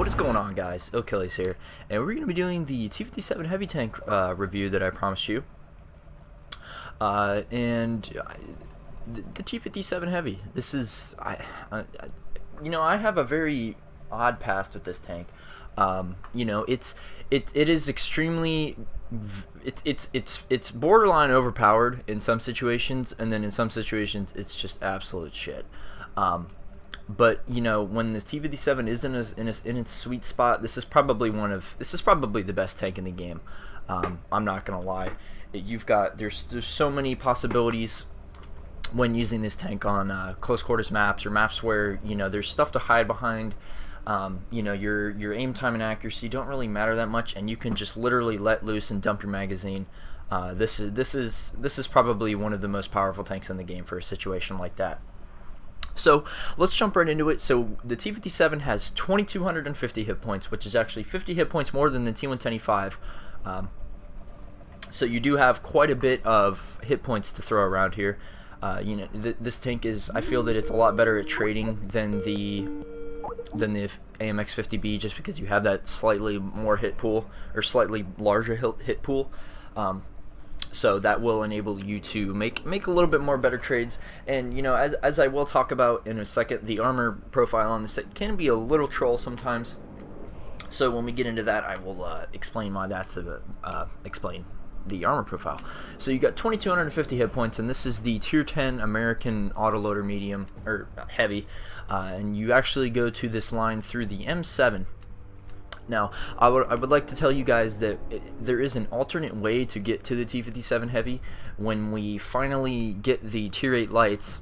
What is going on, guys? Achilles here, and we're going to be doing the T57 Heavy tank review that I promised you. The T57 Heavy. This is I have a very odd past with this tank. It is extremely it's borderline overpowered in some situations, and then in some situations it's just absolute shit. But when the T57 is in its sweet spot, this is probably the best tank in the game. I'm not gonna lie. There's so many possibilities when using this tank on close quarters maps or maps where there's stuff to hide behind. Your aim time and accuracy don't really matter that much, and you can just literally let loose and dump your magazine. This is probably one of the most powerful tanks in the game for a situation like that. So let's jump right into it. So the T57 has 2,250 hit points, which is actually 50 hit points more than the T110E5. So you do have quite a bit of hit points to throw around here. This tank I feel that it's a lot better at trading than the AMX50B, just because you have that slightly more hit pool, or slightly larger hit pool. So that will enable you to make a little bit more better trades. And as I will talk about in a second, the armor profile on this can be a little troll sometimes. So when we get into that, I will explain why that's explain the armor profile. So you got 2,250 hit points, and this is the Tier 10 American autoloader medium or heavy, and you actually go to this line through the M7. Now, I would like to tell you guys that there is an alternate way to get to the T57 Heavy. When we finally get the Tier 8 lights,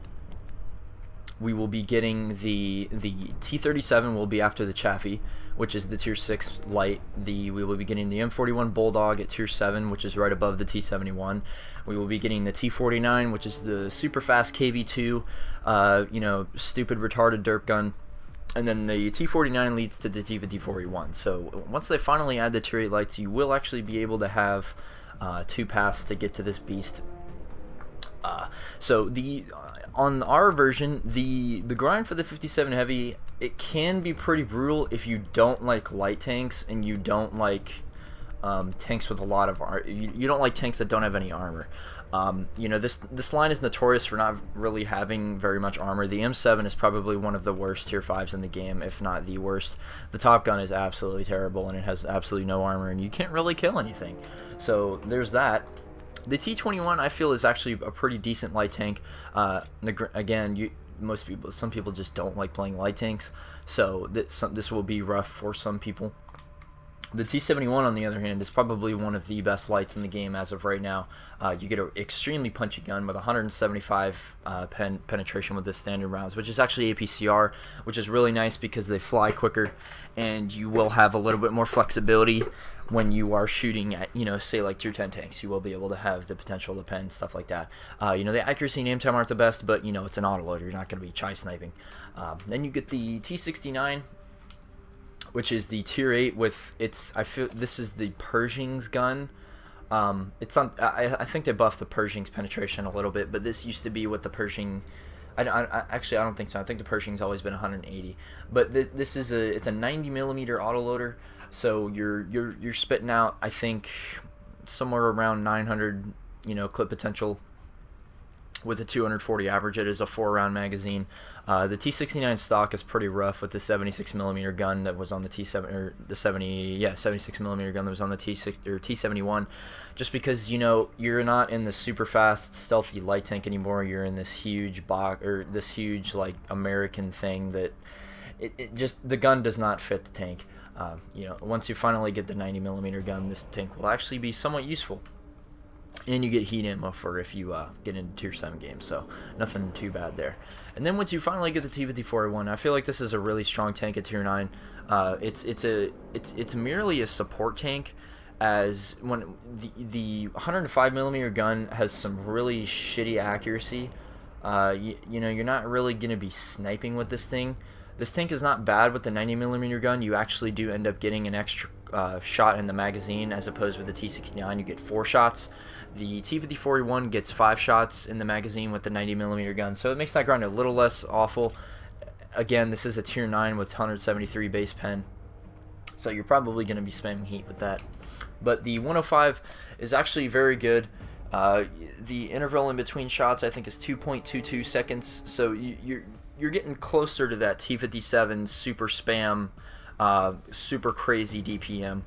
we will be getting the T37 will be after the Chaffee, which is the Tier 6 light. We will be getting the M41 Bulldog at Tier 7, which is right above the T71. We will be getting the T49, which is the super fast KV2, stupid retarded derp gun. And then the T49 leads to the T5041. So once they finally add the Tier 8 lights, you will actually be able to have 2 paths to get to this beast. On our version, the grind for the 57 Heavy, it can be pretty brutal if you don't like light tanks and you don't like tanks with a lot of armor. You don't like tanks that don't have any armor. This line is notorious for not really having very much armor. The M7 is probably one of the worst Tier 5s in the game, if not the worst. The Top Gun is absolutely terrible, and it has absolutely no armor, and you can't really kill anything. So there's that. The T21 I feel is actually a pretty decent light tank. Again, some people just don't like playing light tanks, so this will be rough for some people. The T71, on the other hand, is probably one of the best lights in the game as of right now. You get an extremely punchy gun with 175 penetration with the standard rounds, which is actually APCR, which is really nice because they fly quicker, and you will have a little bit more flexibility when you are shooting at, say like Tier 10 tanks. You will be able to have the potential to pen, stuff like that. The accuracy and aim time aren't the best, but it's an autoloader. You're not going to be chai sniping. Then you get the T69, which is the Tier 8 with I feel this is the Pershing's gun. It's on. I think they buffed the Pershing's penetration a little bit, but this used to be what the Pershing. Actually, I don't think so. I think the Pershing's always been 180. But it's a 90mm autoloader, so you're spitting out, I think, somewhere around 900 clip potential with a 240 average. It is a 4-round magazine. The T69 stock is pretty rough with the 76mm gun that was on the T7 or the 76mm gun that was on the T6 or T71. Just because you're not in the super fast stealthy light tank anymore. You're in this huge this huge like American thing that it just the gun does not fit the tank. Once you finally get the 90mm gun, this tank will actually be somewhat useful. And you get heat ammo for if you get into Tier 7 games, so nothing too bad there. And then once you finally get the T5041, I feel like this is a really strong tank at Tier 9. It's merely a support tank, as when the 105mm gun has some really shitty accuracy. You're not really gonna be sniping with this thing. This tank is not bad with the 90mm gun. You actually do end up getting an extra shot in the magazine, as opposed with the T69 you get 4 shots. The T5041 gets 5 shots in the magazine with the 90mm gun, so it makes that grind a little less awful. Again, this is a Tier 9 with 173 base pen. So you're probably going to be spamming heat with that. But the 105 is actually very good. The interval in between shots I think is 2.22 seconds. So you're getting closer to that T57 super spam, super crazy DPM.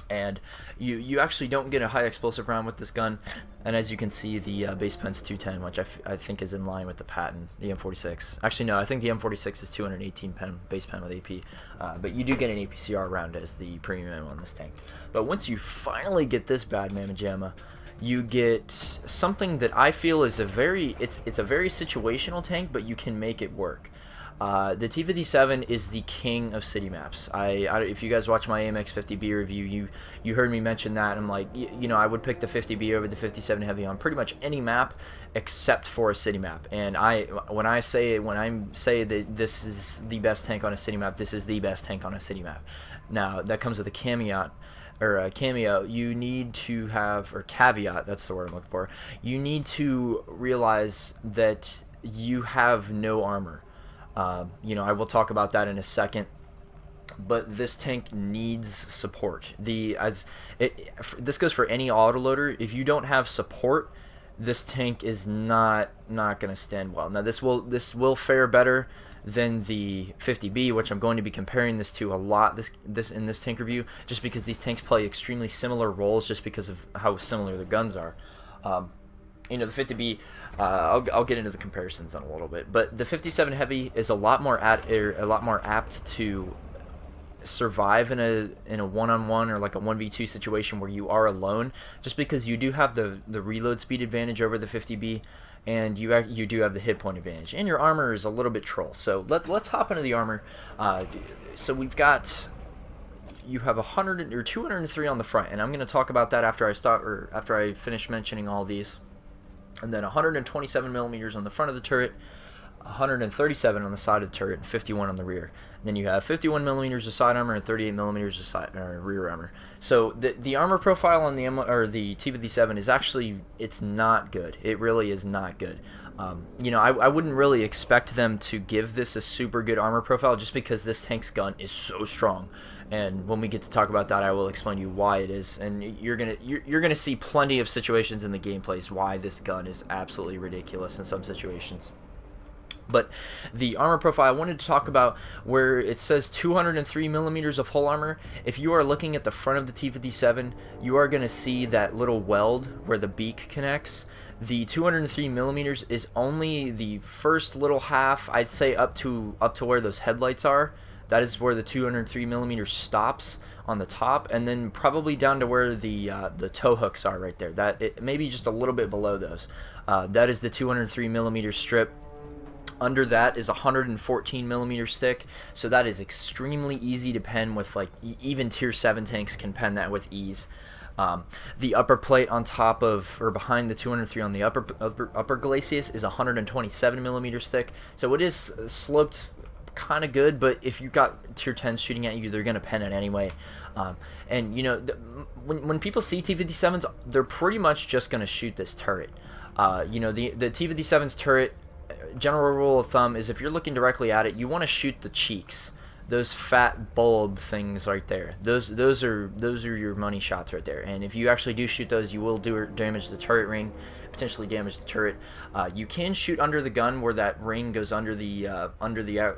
And you actually don't get a high explosive round with this gun, and as you can see, the base pen's 210, which I think is in line with the patent, the M46. Actually, no, I think the M46 is 218 pen base pen with AP, but you do get an APCR round as the premium ammo on this tank. But once you finally get this bad mamma jamma, you get something that I feel is it's a very situational tank, but you can make it work. The T57 is the king of city maps. If you guys watch my AMX 50B review, you heard me mention that. I'm like, I would pick the 50B over the 57 Heavy on pretty much any map except for a city map. And when I say that this is the best tank on a city map, this is the best tank on a city map. Now that comes with a caveat. You need to have, or caveat, that's the word I'm looking for. You need to realize that you have no armor. I will talk about that in a second, but this tank needs support. This goes for any autoloader. If you don't have support, this tank is not going to stand well. Now this will fare better than the 50B, which I'm going to be comparing this to a lot in this tank review, just because these tanks play extremely similar roles, just because of how similar the guns are. The 50B, I'll get into the comparisons in a little bit, but the 57 Heavy is a lot more apt to survive in a one-on-one or like a 1v2 situation where you are alone, just because you do have the reload speed advantage over the 50B, and you do have the hit point advantage, and your armor is a little bit troll. So let's hop into the armor. So you have 100 or 203 on the front, and I'm going to talk about that after I finish mentioning all these. And then 127 millimeters on the front of the turret, 137 on the side of the turret, and 51 on the rear. And then you have 51 millimeters of side armor and 38 millimeters of rear armor. So the armor profile on the T57 is actually, it's not good. It really is not good. I wouldn't really expect them to give this a super good armor profile, just because this tank's gun is so strong. And when we get to talk about that, I will explain to you why it is, and you're gonna see plenty of situations in the gameplays why this gun is absolutely ridiculous in some situations. But the armor profile, I wanted to talk about where it says 203 millimeters of hull armor. If you are looking at the front of the T57, you are going to see that little weld where the beak connects. The 203 millimeters is only the first little half, I'd say up to where those headlights are. That is where the 203 millimeters stops on the top, and then probably down to where the tow hooks are right there. Maybe just a little bit below those. That is the 203 millimeter strip. Under that is 114 millimeters thick, so that is extremely easy to pen with. Like even tier 7 tanks can pen that with ease. The upper plate on top of, or behind the 203 on the upper glacis is 127 millimeters thick, so it is sloped kind of good, but if you've got tier 10s shooting at you, they're going to pen it anyway. And when people see T57s, they're pretty much just going to shoot this turret. The T57's turret, general rule of thumb is if you're looking directly at it, you want to shoot the cheeks. Those fat bulb things right there. Those are your money shots right there. And if you actually do shoot those, you will damage the turret ring, potentially damage the turret. You can shoot under the gun where that ring goes under the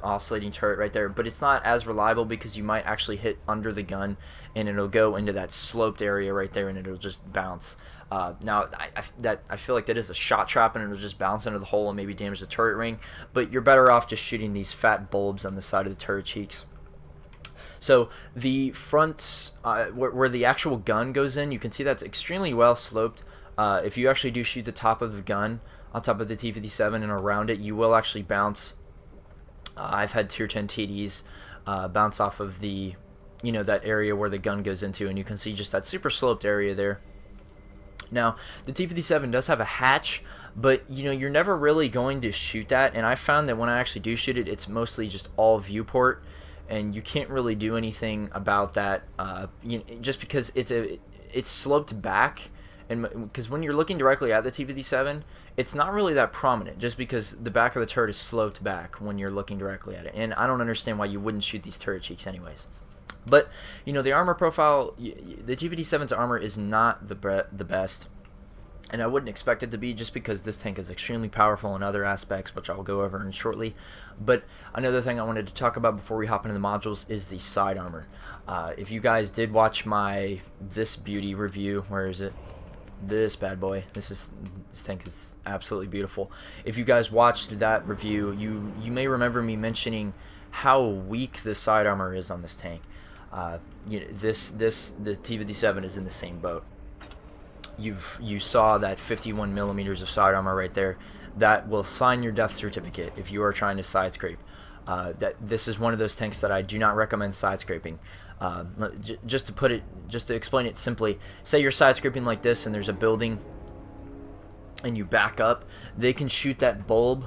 oscillating turret right there, but it's not as reliable because you might actually hit under the gun and it'll go into that sloped area right there and it'll just bounce. Now, I feel like that is a shot trap and it'll just bounce into the hole and maybe damage the turret ring, but you're better off just shooting these fat bulbs on the side of the turret cheeks. So the front, where the actual gun goes in, you can see that's extremely well sloped. If you actually do shoot the top of the gun on top of the T57 and around it, you will actually bounce. I've had tier 10 TDs bounce off of the, that area where the gun goes into, and you can see just that super sloped area there. Now, the T57 does have a hatch, but you're never really going to shoot that, and I found that when I actually do shoot it, it's mostly just all viewport, and you can't really do anything about that, just because it's sloped back, and because when you're looking directly at the T57, it's not really that prominent, just because the back of the turret is sloped back when you're looking directly at it, and I don't understand why you wouldn't shoot these turret cheeks anyways. But you know, the armor profile, the T57's armor is not the best, and I wouldn't expect it to be, just because this tank is extremely powerful in other aspects, which I'll go over in shortly. But another thing I wanted to talk about before we hop into the modules is the side armor. If you guys did watch my this beauty review, where is it? This bad boy. This tank is absolutely beautiful. If you guys watched that review, you may remember me mentioning how weak the side armor is on this tank. You know, the T57 is in the same boat. You saw that 51 millimeters of side armor right there. That will sign your death certificate if you are trying to side scrape. That this is one of those tanks that I do not recommend side scraping. Just to explain it simply, say you're side scraping like this, and there's a building, and you back up. They can shoot that bulb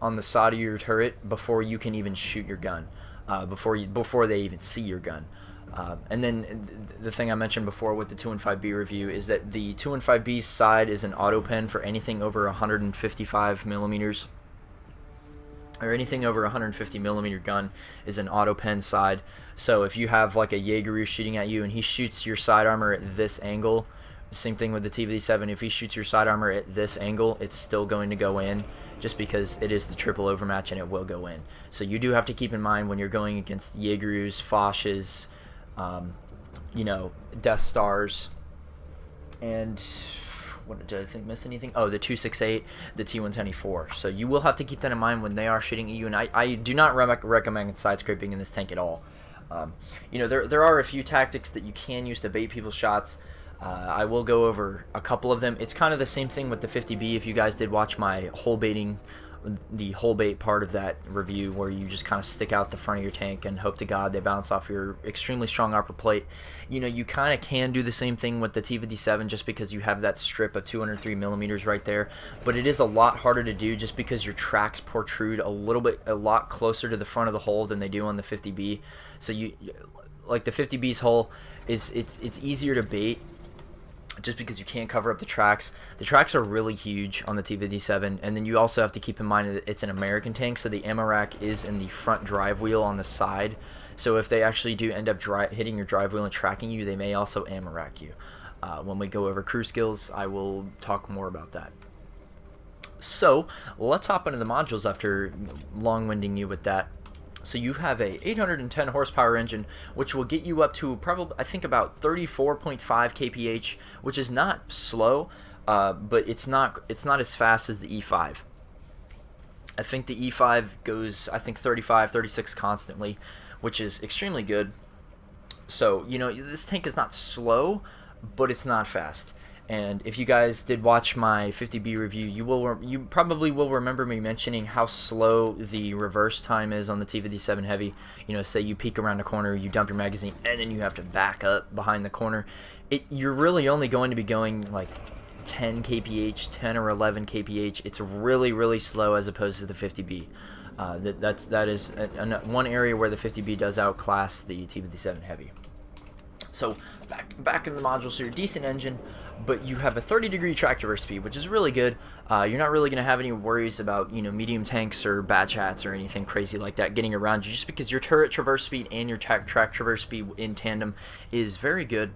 on the side of your turret before you can even shoot your gun, before they even see your gun. And then the thing I mentioned before with the 215B review is that the 215B side is an auto pen for anything over 155 millimeters, or anything over 150 millimeter gun is an auto pen side. So if you have like a Jaeger shooting at you and he shoots your side armor at this angle, same thing with the T57, if he shoots your side armor at this angle, it's still going to go in, just because it is the triple overmatch and it will go in. So you do have to keep in mind when you're going against Jaegers, Fosches, you know, Death Stars, and what did I think miss anything? Oh, the 268, the T174. So you will have to keep that in mind when they are shooting at you. And I do not recommend side scraping in this tank at all. You know, there are a few tactics that you can use to bait people's shots. I will go over a couple of them. It's kind of the same thing with the 50B. If you guys did watch my hole baiting, the hole bait part of that review, where you just kind of stick out the front of your tank and hope to God they bounce off your extremely strong upper plate. You know, you kind of can do the same thing with the T57, just because you have that strip of 203 millimeters right there, but it is a lot harder to do just because your tracks protrude a lot closer to the front of the hole than they do on the 50B. So you, like the 50B's hole, it's easier to bait, just because you can't cover up the tracks. The tracks are really huge on the T57, and then you also have to keep in mind that it's an American tank, so the ammo rack is in the front drive wheel on the side. So if they actually do end up hitting your drive wheel and tracking you, they may also ammo rack you. When we go over crew skills, I will talk more about that. So let's hop into the modules after long-winding you with that. So you have a 810 horsepower engine, which will get you up to probably, I think, about 34.5 kph, which is not slow, but it's not as fast as the E5. I think the E5 goes, I think, 35, 36 constantly, which is extremely good. So, you know, this tank is not slow, but it's not fast. And if you guys did watch my 50B review, you probably will remember me mentioning how slow the reverse time is on the T57 Heavy. You know, say you peek around a corner, you dump your magazine, and then you have to back up behind the corner. You're really only going to be going like 10 kph, 10 or 11 kph. It's really, really slow as opposed to the 50B. That is one area where the 50B does outclass the T57 Heavy. So back in the module, so you're a decent engine, but you have a 30-degree track traverse speed, which is really good. You're not really going to have any worries about, you know, medium tanks or batch hats or anything crazy like that getting around you, just because your turret traverse speed and your track traverse speed in tandem is very good,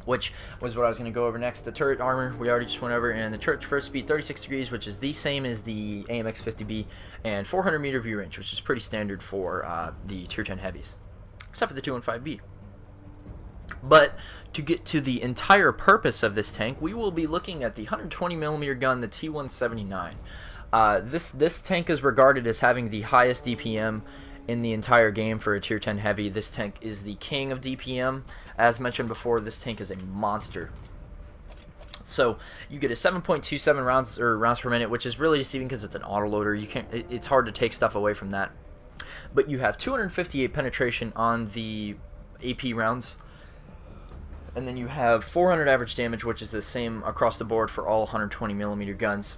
which was what I was going to go over next. The turret armor we already just went over, and the turret traverse speed 36 degrees, which is the same as the AMX 50B, and 400 meter view range, which is pretty standard for the Tier 10 heavies, except for the 215B. But to get to the entire purpose of this tank, we will be looking at the 120mm gun, the T179. This tank is regarded as having the highest DPM in the entire game for a Tier 10 Heavy. This tank is the king of DPM. As mentioned before, this tank is a monster. So you get a 7.27 rounds per minute, which is really deceiving because it's an autoloader. It's hard to take stuff away from that. But you have 258 penetration on the AP rounds. And then you have 400 average damage, which is the same across the board for all 120mm guns.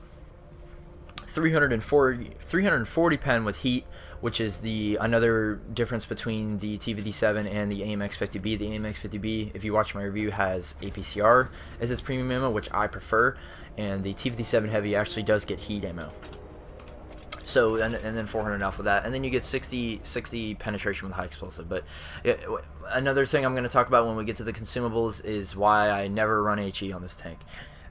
340 pen with heat, which is another difference between the T57 and the AMX 50B. The AMX 50B, if you watch my review, has APCR as its premium ammo, which I prefer, and the T57 Heavy actually does get heat ammo. So and then 400 off of that, and then you get 60 penetration with high explosive. But another thing I'm going to talk about when we get to the consumables is why I never run HE on this tank.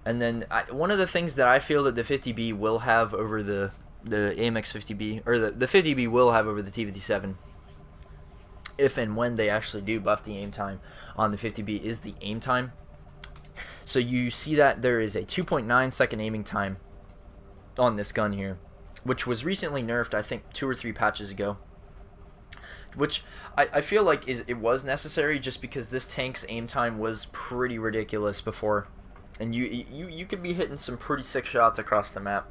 And then one of the things that I feel that the 50B will have over the AMX 50B, or the 50B will have over the T57, if and when they actually do buff the aim time on the 50B, is the aim time. So you see that there is a 2.9 second aiming time on this gun here, which was recently nerfed, I think 2 or 3 patches ago, which I feel like it was necessary, just because this tank's aim time was pretty ridiculous before, and you could be hitting some pretty sick shots across the map.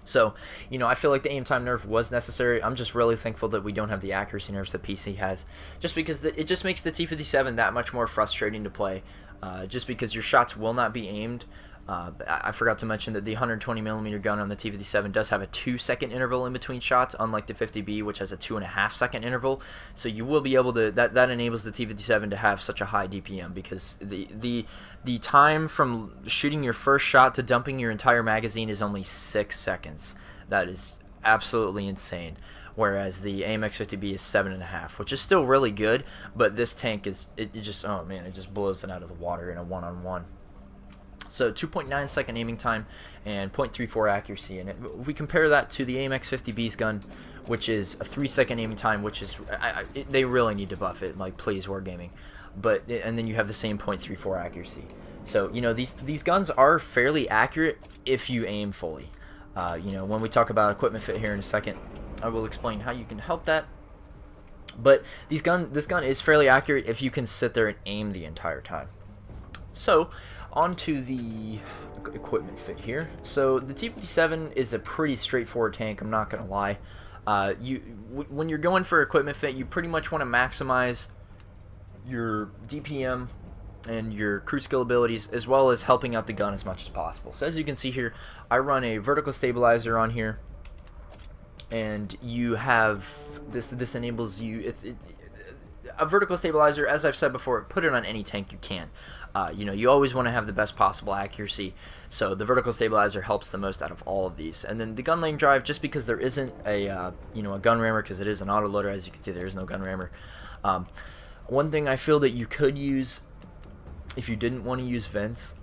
So, you know, I feel like the aim time nerf was necessary. I'm just really thankful that we don't have the accuracy nerfs that PC has, just because it just makes the T57 that much more frustrating to play, just because your shots will not be aimed. I forgot to mention that the 120mm gun on the T57 does have a 2-second interval in between shots, unlike the 50B, which has a 2.5-second interval. So you will be able to, that enables the T57 to have such a high DPM, because the time from shooting your first shot to dumping your entire magazine is only 6 seconds. That is absolutely insane. Whereas the AMX 50B is 7.5, which is still really good, but this tank is, it just, oh man, it just blows it out of the water in a one-on-one. So 2.9 second aiming time and 0.34 accuracy, and if we compare that to the AMX 50B's gun, which is a 3-second aiming time, which is, they really need to buff it, like, please, Wargaming. But and then you have the same 0.34 accuracy. So, you know, these guns are fairly accurate if you aim fully. You know, when we talk about equipment fit here in a second, I will explain how you can help that. But this gun is fairly accurate if you can sit there and aim the entire time. So, onto the equipment fit here. So the T57 is a pretty straightforward tank, I'm not gonna lie. When you're going for equipment fit, you pretty much want to maximize your DPM and your crew skill abilities, as well as helping out the gun as much as possible. So as you can see here, I run a vertical stabilizer on here, and you have this enables you, a vertical stabilizer, as I've said before, put it on any tank you can. You know, you always want to have the best possible accuracy, so the vertical stabilizer helps the most out of all of these. And then the gun lane drive, just because there isn't a you know, a gun rammer, because it is an autoloader, as you can see, there is no gun rammer. One thing I feel that you could use, if you didn't want to use vents,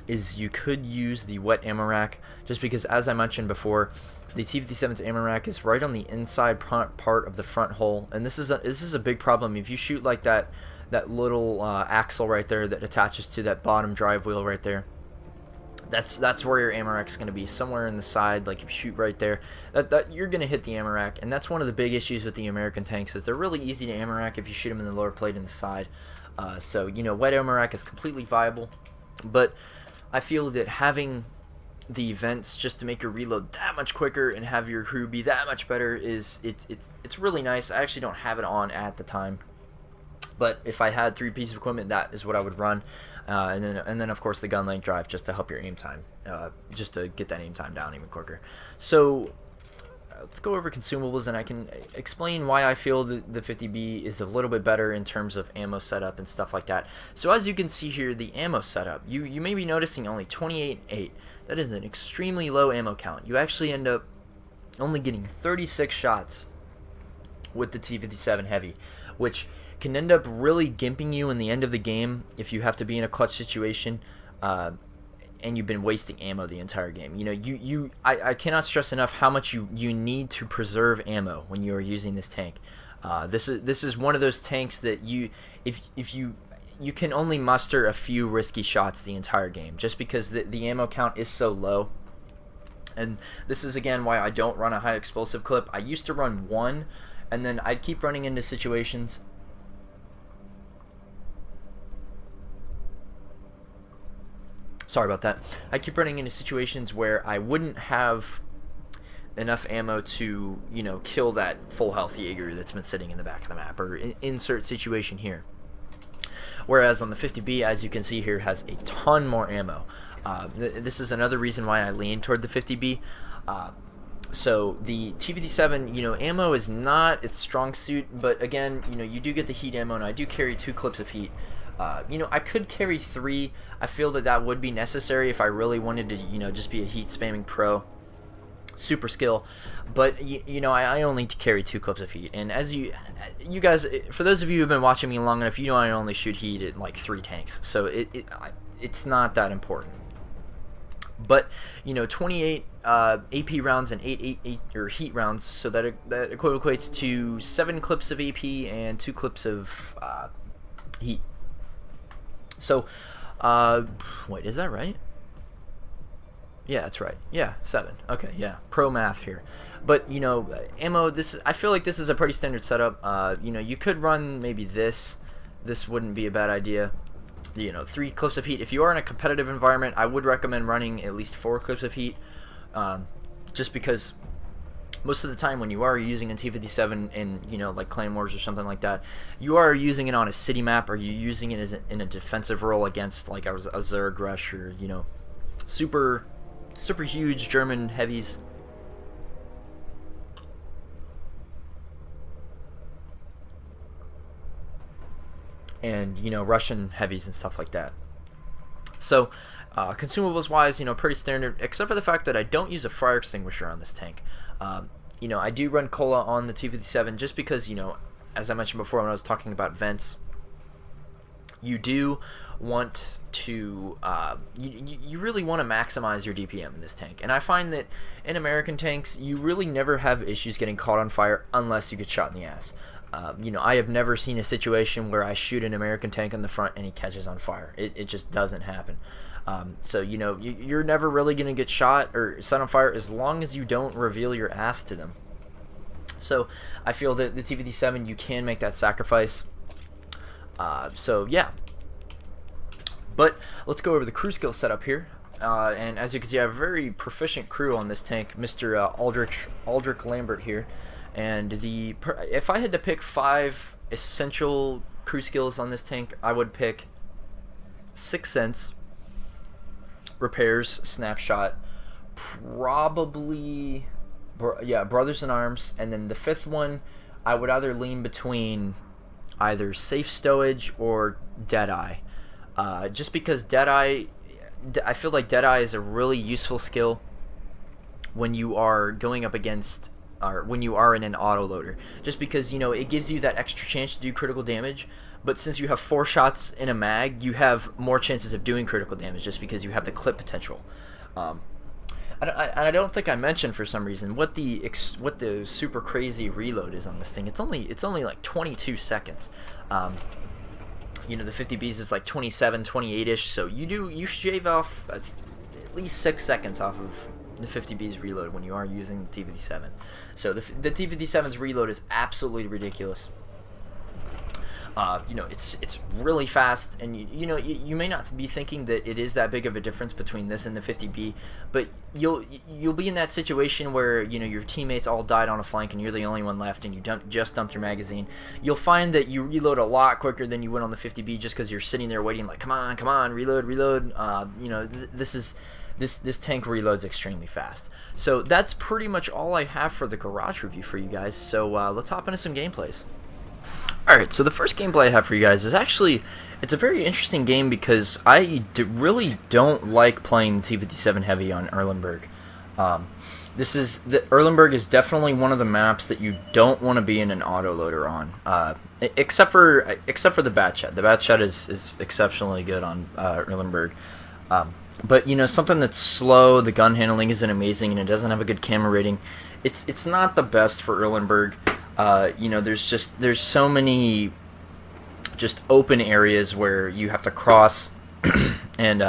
is you could use the WoT ammo rack, just because, as I mentioned before, the T57's ammo rack is right on the inside part of the front hull, and this is a big problem. If you shoot like that little axle right there that attaches to that bottom drive wheel right there, that's where your ammo rack is going to be, somewhere in the side. Like, if you shoot right there, that you're going to hit the ammo rack, and that's one of the big issues with the American tanks, is they're really easy to ammo rack if you shoot them in the lower plate in the side. So, you know, WoT ammo rack is completely viable, but I feel that having the vents just to make your reload that much quicker and have your crew be that much better it's really nice. I actually don't have it on at the time, but if I had 3 pieces of equipment, that is what I would run. And then of course the gun length drive, just to help your aim time, just to get that aim time down even quicker. So let's go over consumables, and I can explain why I feel the 50B is a little bit better in terms of ammo setup and stuff like that. So as you can see here, the ammo setup, you may be noticing only 28.8. That is an extremely low ammo count. You actually end up only getting 36 shots with the T57 Heavy, which can end up really gimping you in the end of the game if you have to be in a clutch situation, and you've been wasting ammo the entire game. You know, I cannot stress enough how much you need to preserve ammo when you are using this tank. This is one of those tanks that if you can only muster a few risky shots the entire game, just because the ammo count is so low. And this is again why I don't run a high explosive clip. I used to run 1, and then I'd keep running into situations. Sorry about that. I keep running into situations where I wouldn't have enough ammo to, you know, kill that full health Jaeger that's been sitting in the back of the map, or insert situation here. Whereas on the 50B, as you can see here, has a ton more ammo. This is another reason why I lean toward the 50B. So the T57, you know, ammo is not its strong suit, but again, you know, you do get the heat ammo, and I do carry 2 clips of heat. You know, I could carry 3. I feel that would be necessary if I really wanted to, you know, just be a heat spamming pro. super skill. But you know, I only carry 2 clips of heat, and as you guys, for those of you who've been watching me long enough, you know I only shoot heat at like 3 tanks, so it's not that important. But you know, 28 AP rounds and 8 or heat rounds, so that equates to 7 clips of AP and 2 clips of heat. So, wait, is that right? Yeah, that's right. Yeah, 7. Okay, yeah, pro math here. But you know, ammo. I feel like this is a pretty standard setup. You know, you could run maybe this. This wouldn't be a bad idea. You know, 3 clips of heat. If you are in a competitive environment, I would recommend running at least 4 clips of heat, just because most of the time when you are using a T57 in, you know, like Clan Wars or something like that, you are using it on a city map, or you're using it in a defensive role against like a Zerg rush, or you know, super huge German heavies. And you know, Russian heavies and stuff like that. So consumables wise, you know, pretty standard, except for the fact that I don't use a fire extinguisher on this tank. You know, I do run cola on the T57 just because, you know, as I mentioned before when I was talking about vents, you do want to you really want to maximize your DPM in this tank. And I find that in American tanks, you really never have issues getting caught on fire unless you get shot in the ass. You know, I have never seen a situation where I shoot an American tank in the front and he catches on fire. It just doesn't happen. So, you know, you're never really going to get shot or set on fire as long as you don't reveal your ass to them. So, I feel that the T57, you can make that sacrifice. So, yeah. But, let's go over the crew skill setup here. And as you can see, I have a very proficient crew on this tank, Mr. Aldrich Lambert here. And if I had to pick 5 essential crew skills on this tank, I would pick 6th Sense, Repairs, Snapshot, probably, yeah, Brothers in Arms, and then the 5th one, I would either lean between either Safe Stowage or Deadeye. Just because Deadeye, I feel like Deadeye is a really useful skill when you are going up against, or when you are in an autoloader, just because, you know, it gives you that extra chance to do critical damage. But since you have 4 shots in a mag, you have more chances of doing critical damage just because you have the clip potential. I don't think I mentioned for some reason what the super crazy reload is on this thing. It's only like 22 seconds. You know, the 50Bs is like 27, 28-ish, so you shave off at least 6 seconds off of the 50B's reload when you are using the T57. So the T57's reload is absolutely ridiculous. You know, it's really fast, and you know, you may not be thinking that it is that big of a difference between this and the 50B, but you'll be in that situation where, you know, your teammates all died on a flank and you're the only one left, and you just dumped your magazine. You'll find that you reload a lot quicker than you would on the 50B just because you're sitting there waiting like, come on, reload. You know, this tank reloads extremely fast. So that's pretty much all I have for the garage review for you guys. So let's hop into some gameplays. Alright, so the first gameplay I have for you guys is actually, it's a very interesting game because I really don't like playing the T57 Heavy on Erlenberg. Erlenberg is definitely one of the maps that you don't want to be in an autoloader on, except for the Batchat. The Batchat is exceptionally good on Erlenberg. But you know, something that's slow, the gun handling isn't amazing, and it doesn't have a good camera rating. It's not the best for Erlenberg. You know, there's so many just open areas where you have to cross and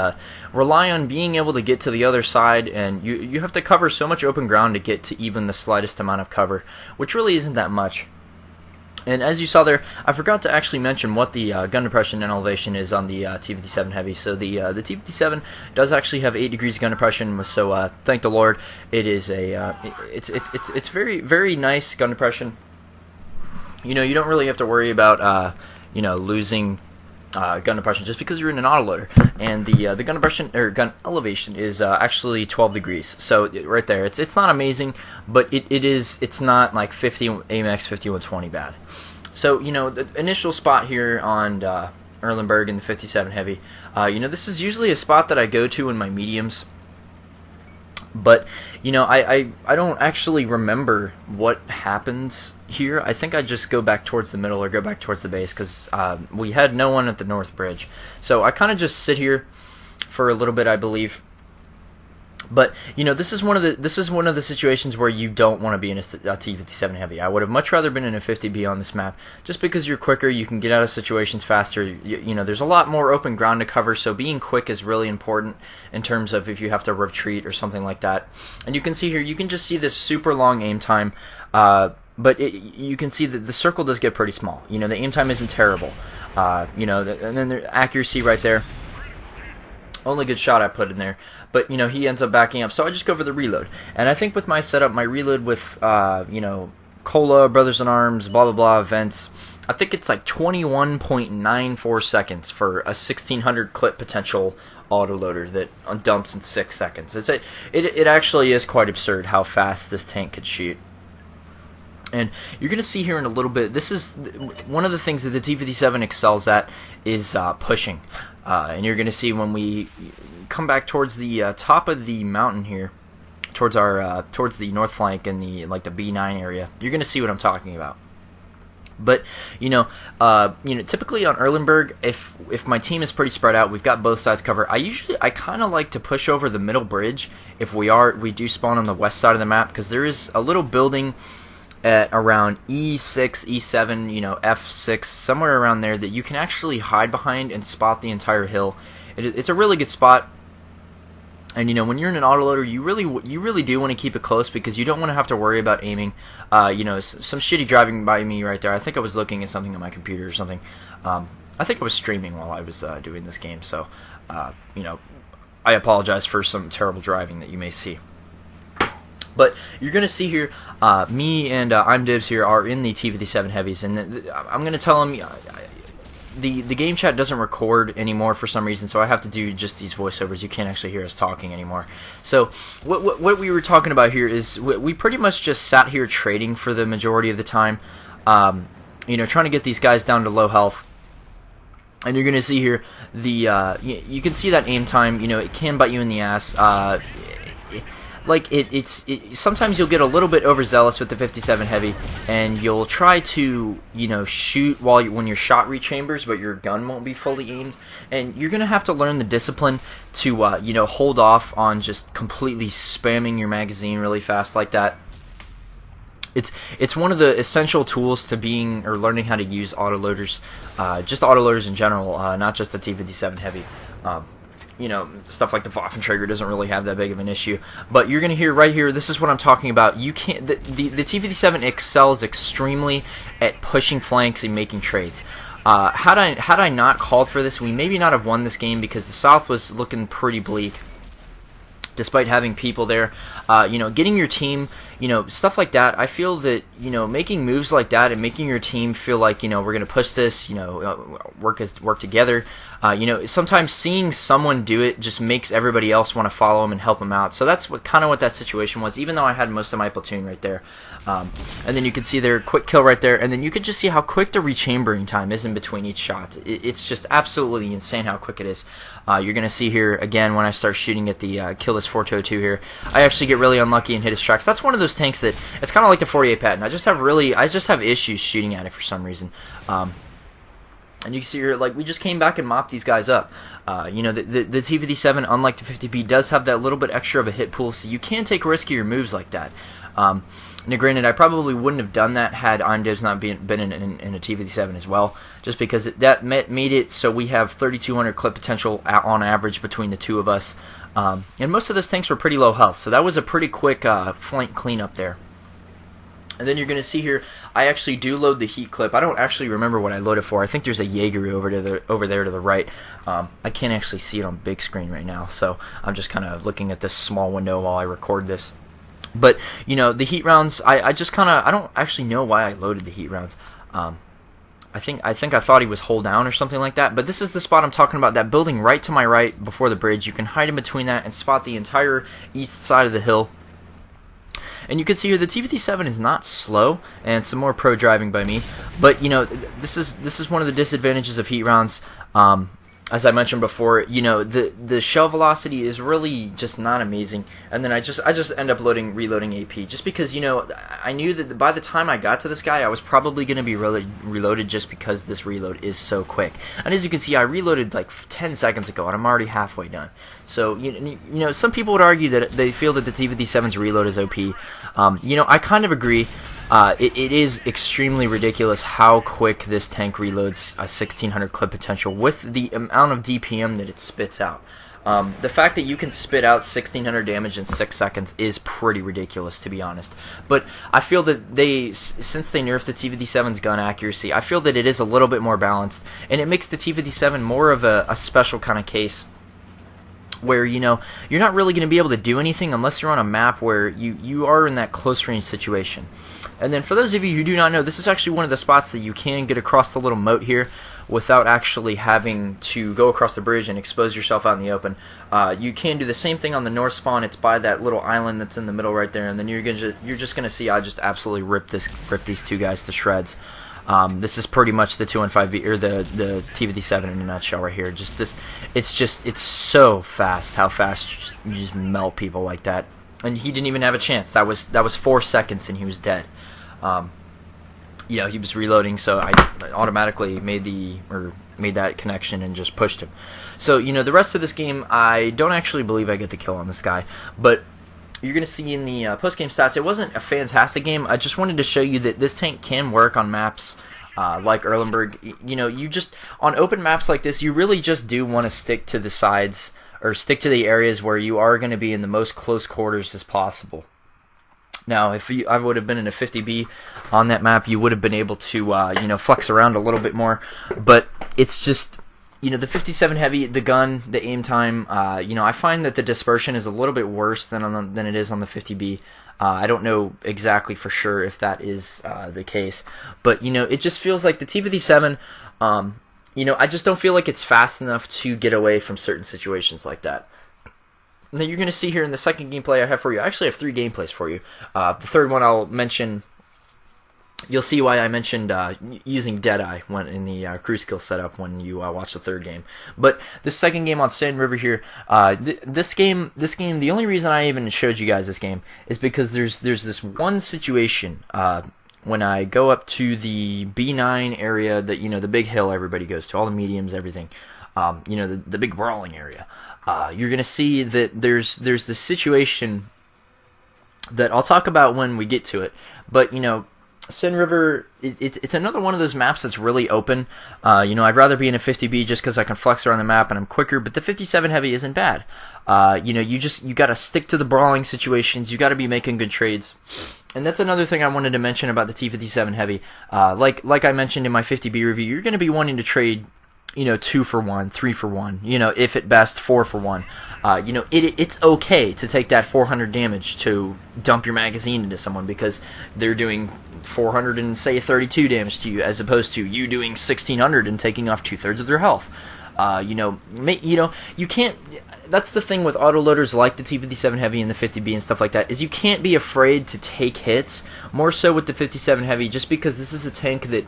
rely on being able to get to the other side, and you have to cover so much open ground to get to even the slightest amount of cover, which really isn't that much. And as you saw there, I forgot to actually mention what the gun depression and elevation is on the T57 Heavy. So the T57 does actually have 8 degrees gun depression. So thank the Lord, it is it's very, very nice gun depression. You know, you don't really have to worry about you know, losing gun depression just because you're in an autoloader. And the gun depression or gun elevation is actually 12 degrees. So right there, it's not amazing, but it's not like 50 AMX 5120 bad. So, you know, the initial spot here on Erlenberg in the 57 Heavy, you know, this is usually a spot that I go to in my mediums. But you know, I don't actually remember what happens here. I think I just go back towards the middle or go back towards the base because we had no one at the north bridge. So I kind of just sit here for a little bit, I believe. But you know, this is one of the situations where you don't want to be in a T57 Heavy. I would have much rather been in a 50B on this map, just because you're quicker, you can get out of situations faster. You know, there's a lot more open ground to cover, so being quick is really important in terms of if you have to retreat or something like that. And you can see here, you can just see this super long aim time. But you can see that the circle does get pretty small. You know, the aim time isn't terrible. You know, and then the accuracy right there. Only good shot I put in there, but you know, he ends up backing up, so I just go for the reload. And I think with my setup, my reload with you know, Cola, Brothers in Arms, blah blah blah events, I think it's like 21.94 seconds for a 1600 clip potential autoloader that dumps in 6 seconds. It actually is quite absurd how fast this tank could shoot. And you're going to see here in a little bit, this is one of the things that the T57 excels at is pushing. And you're going to see when we come back towards the top of the mountain here, towards our towards the north flank and the the B9 area, you're going to see what I'm talking about. But you know, typically on Erlenberg, if my team is pretty spread out, we've got both sides covered. I kind of like to push over the middle bridge if we do spawn on the west side of the map, because there is a little building at around E6, E7, you know, F6, somewhere around there that you can actually hide behind and spot the entire hill. It's a really good spot. And you know, when you're in an autoloader, you really do want to keep it close, because you don't want to have to worry about aiming. You know, some shitty driving by me right there. I think I was looking at something on my computer or something. I think I was streaming while I was doing this game, so you know, I apologize for some terrible driving that you may see. But you're going to see here, me and I'm Divs here are in the T57 Heavies, and I'm going to tell them the game chat doesn't record anymore for some reason, so I have to do just these voiceovers. You can't actually hear us talking anymore. So what we were talking about here is we pretty much just sat here trading for the majority of the time, you know, trying to get these guys down to low health. And you're going to see here the you can see that aim time. You know, it can bite you in the ass. Sometimes you'll get a little bit overzealous with the 57 Heavy, and you'll try to, you know, shoot when your shot rechambers, but your gun won't be fully aimed. And you're gonna have to learn the discipline to, you know, hold off on just completely spamming your magazine really fast like that. It's one of the essential tools to being or learning how to use autoloaders, just autoloaders in general, not just the T57 Heavy. You know, stuff like the Waffenträger doesn't really have that big of an issue. But you're going to hear right here, this is what I'm talking about. You can't, the T57 excels extremely at pushing flanks and making trades. Had I not called for this, we maybe not have won this game, because the South was looking pretty bleak, despite having people there. You know, getting your team, you know, stuff like that. I feel that, you know, making moves like that and making your team feel like, you know, we're going to push this, you know, work together. You know, sometimes seeing someone do it just makes everybody else want to follow them and help them out. So that's kind of what that situation was, even though I had most of my platoon right there. And then you can see their quick kill right there, and then you can just see how quick the rechambering time is in between each shot. It's just absolutely insane how quick it is. You're going to see here, again, when I start shooting at the Kill This 422 here, I actually get really unlucky and hit his tracks. That's one of those tanks that, it's kind of like the 48 Patton. I just have issues shooting at it for some reason. And you can see here, like, we just came back and mopped these guys up. You know, the T57, unlike the 50B, does have that little bit extra of a hit pool, so you can take riskier moves like that. Now, granted, I probably wouldn't have done that had IMDivs not been in a T57 as well, just because that made it so we have 3,200 clip potential on average between the two of us. And most of those tanks were pretty low health, so that was a pretty quick flank cleanup there. And then you're going to see here, I actually do load the heat clip. I don't actually remember what I loaded for. I think there's a Jaeger over there to the right. I can't actually see it on big screen right now, so I'm just kind of looking at this small window while I record this. But, you know, the heat rounds, I just kind of, I don't actually know why I loaded the heat rounds. I think I thought he was hold down or something like that. But this is the spot I'm talking about, that building right to my right before the bridge. You can hide in between that and spot the entire east side of the hill. And you can see here the T57 is not slow, and some more pro driving by me. But you know, this is one of the disadvantages of heat rounds. as I mentioned before, the shell velocity is really just not amazing. And then I just end up reloading AP just because I knew that by the time I got to this guy, I was probably going to be reloaded just because this reload is so quick. And as you can see, I reloaded like 10 seconds ago, and I'm already halfway done. So some people would argue that they feel that the T57's reload is OP. I kind of agree. It is extremely ridiculous how quick this tank reloads a 1600 clip potential with the amount of DPM that it spits out. The fact that you can spit out 1600 damage in 6 seconds is pretty ridiculous, to be honest. But I feel that since they nerfed the T57's gun accuracy, I feel that it is a little bit more balanced, and it makes the T57 more of a special kind of case where you're not really going to be able to do anything unless you're on a map where you are in that close range situation. And then for those of you who do not know, this is actually one of the spots that you can get across the little moat here without actually having to go across the bridge and expose yourself out in the open. You can do the same thing on the north spawn. It's by that little island that's in the middle right there, and then you're just gonna see I just absolutely rip these two guys to shreds. This is pretty much the 215B or the T57 in a nutshell right here. It's so fast how fast you just melt people like that. And he didn't even have a chance. That was 4 seconds and he was dead. He was reloading, so I automatically made that connection and just pushed him. So the rest of this game, I don't actually believe I get the kill on this guy, but you're going to see in the post-game stats, it wasn't a fantastic game. I just wanted to show you that this tank can work on maps like Erlenberg. You just, on open maps like this, you really just do want to stick to the sides or stick to the areas where you are going to be in the most close quarters as possible. Now, if I would have been in a 50B on that map, you would have been able to flex around a little bit more, but it's just the 57 Heavy, the gun, the aim time, I find that the dispersion is a little bit worse than it is on the 50B. I don't know exactly for sure if that is the case, but it just feels like the T57. I just don't feel like it's fast enough to get away from certain situations like that. Now you're going to see here in the second gameplay I have for you. I actually have 3 gameplays for you. The third one I'll mention. You'll see why I mentioned using Deadeye when in the crew skill setup when you watch the third game. But the second game on Sand River here, this game, the only reason I even showed you guys this game is because there's this one situation when I go up to the B9 area, that the big hill everybody goes to, all the mediums, everything, the big brawling area. You're gonna see that there's this situation that I'll talk about when we get to it, but Sin River, it's another one of those maps that's really open. I'd rather be in a 50B just because I can flex around the map and I'm quicker, but the 57 Heavy isn't bad. You got to stick to the brawling situations. You got to be making good trades. And that's another thing I wanted to mention about the T57 Heavy. Like I mentioned in my 50B review, you're going to be wanting to trade 2 for 1, 3 for 1, if at best 4 for 1. It's okay to take that 400 damage to dump your magazine into someone because they're doing 400 and say 32 damage to you, as opposed to you doing 1600 and taking off 2/3 of their health. You can't. That's the thing with autoloaders like the T57 Heavy and the 50B and stuff like that, is you can't be afraid to take hits. More so with the 57 Heavy, just because this is a tank that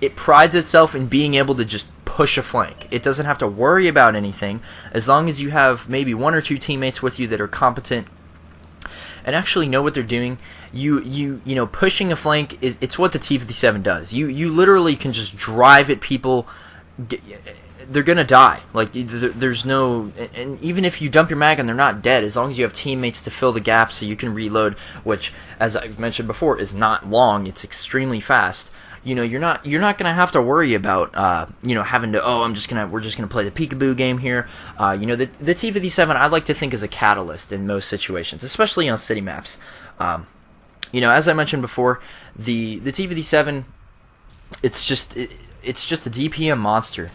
it prides itself in being able to just push a flank. It doesn't have to worry about anything as long as you have maybe 1 or 2 teammates with you that are competent and actually know what they're doing. Pushing a flank, it's what the T57 does. You literally can just drive at people. They're gonna die. Like, there's no, and even if you dump your mag and they're not dead, as long as you have teammates to fill the gap so you can reload, which, as I've mentioned before, is not long. It's extremely fast. You're not gonna have to worry about having to, we're just gonna play the peekaboo game here. The T57 I like to think is a catalyst in most situations, especially on city maps. As I mentioned before, the T57, it's just a DPM monster.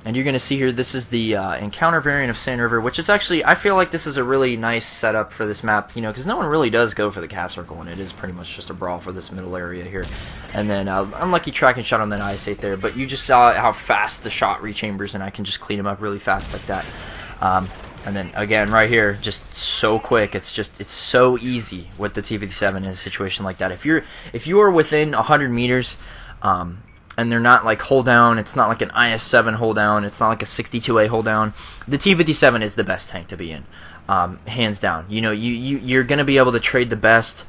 And you're going to see here, this is the encounter variant of Sand River, which is actually, I feel like this is a really nice setup for this map, because no one really does go for the cap circle, and it is pretty much just a brawl for this middle area here. And then unlucky tracking shot on that IS-8 there, but you just saw how fast the shot rechambers, and I can just clean them up really fast like that. And then again, right here, just so quick. It's so easy with the T57 in a situation like that. If you are within 100 meters, and they're not like hold down. It's not like an IS-7 hold down. It's not like a 62A hold down. The T57 is the best tank to be in, hands down. You know, you're gonna be able to trade the best.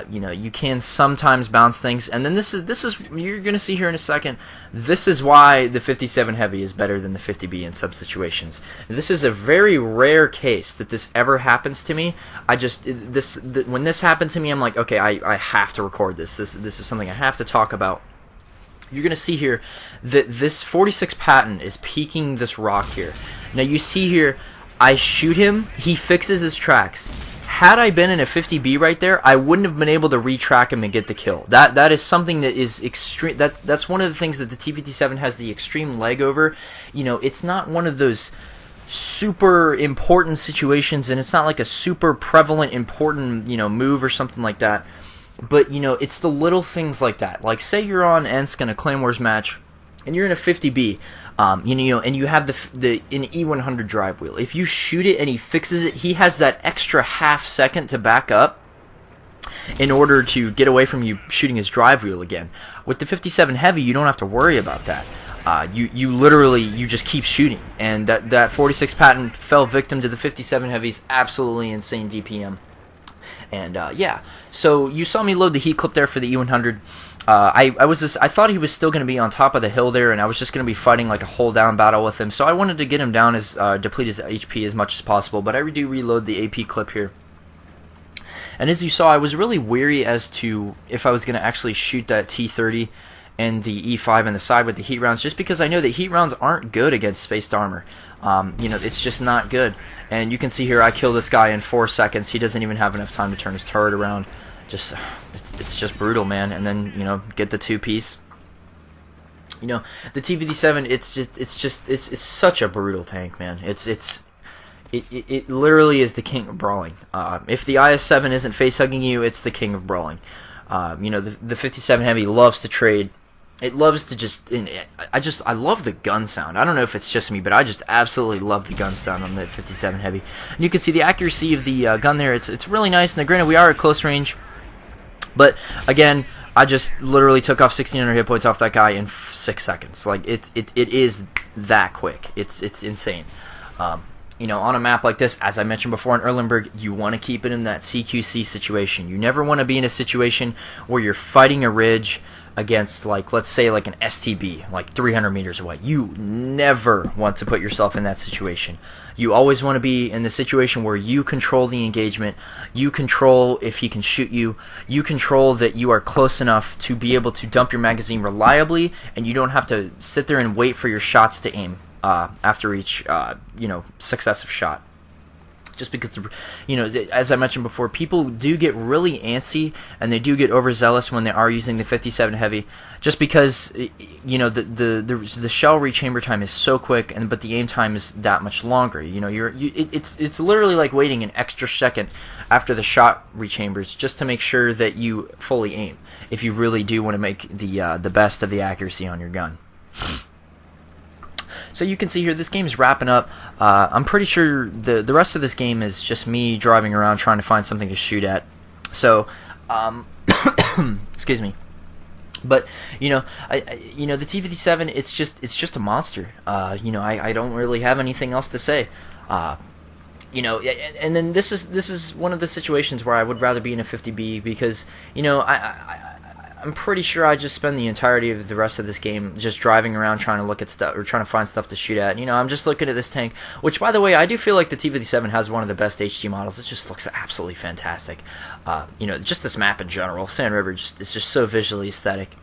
You know, you can sometimes bounce things, and then this is you're gonna see here in a second. This is why the 57 Heavy is better than the 50B in some situations. This is a very rare case that this ever happens to me. When this happened to me, I'm like, okay, I have to record this. This is something I have to talk about. You're gonna see here that this 46 patent is peeking this rock here. Now you see here, I shoot him, he fixes his tracks. Had I been in a 50B right there, I wouldn't have been able to retrack him and get the kill. That is something that is extreme. That's one of the things that the T57 has the extreme leg over. You know, it's not one of those super important situations, and it's not like a super prevalent important, you know, move or something like that. But you know, it's the little things like that. Like say you're on Ensk in a Clan Wars match, and you're in a 50B. You know, and you have an E100 drive wheel. If you shoot it and he fixes it, he has that extra half second to back up in order to get away from you shooting his drive wheel again. With the 57 Heavy, you don't have to worry about that. You literally just keep shooting, and that 46 patent fell victim to the 57 Heavy's absolutely insane DPM. And yeah, so you saw me load the heat clip there for the E100. I thought he was still going to be on top of the hill there, and I was just going to be fighting like a hold down battle with him. So I wanted to get him down as deplete his HP as much as possible. But I do reload the AP clip here, and as you saw, I was really weary as to if I was going to actually shoot that T30 and the E5 in the side with the heat rounds, just because I know that heat rounds aren't good against spaced armor. You know, it's just not good. And you can see here, I kill this guy in 4 seconds. He doesn't even have enough time to turn his turret around. Just it's just brutal, man. And then, you know, get the 2-piece. You know, the T57, it's such a brutal tank, man. It literally is the king of brawling. If the IS-7 isn't face hugging you, it's the king of brawling. You know, the 57 Heavy loves to trade. It loves to just, I love the gun sound. I don't know if it's just me, but I just absolutely love the gun sound on the 57 Heavy. And you can see the accuracy of the gun there. It's really nice. And granted, we are at close range, but again, I just literally took off 1,600 hit points off that guy in 6 seconds. Like it is that quick. It's insane. You know, on a map like this, as I mentioned before in Erlenberg, you want to keep it in that CQC situation. You never want to be in a situation where you're fighting a ridge against, like, let's say like an STB, like 300 meters away. You never want to put yourself in that situation. You always want to be in the situation where you control the engagement, you control if he can shoot you, you control that you are close enough to be able to dump your magazine reliably, and you don't have to sit there and wait for your shots to aim after each you know, successive shot. Just because, you know, as I mentioned before, people do get really antsy and they do get overzealous when they are using the 57 Heavy, just because, you know, the shell rechamber time is so quick, but the aim time is that much longer. You know, it's literally like waiting an extra second after the shot rechambers just to make sure that you fully aim, if you really do want to make the best of the accuracy on your gun. So you can see here, this game is wrapping up. I'm pretty sure the rest of this game is just me driving around trying to find something to shoot at. So, excuse me. But you know, you know, the T57, it's just a monster. You know, I don't really have anything else to say. You know, and then this is one of the situations where I would rather be in a 50B, because, you know, I'm pretty sure I just spend the entirety of the rest of this game just driving around trying to look at stuff, or trying to find stuff to shoot at. You know, I'm just looking at this tank, which, by the way, I do feel like the T57 has one of the best HG models. It just looks absolutely fantastic. You know, just this map in general, Sand River, it's just so visually aesthetic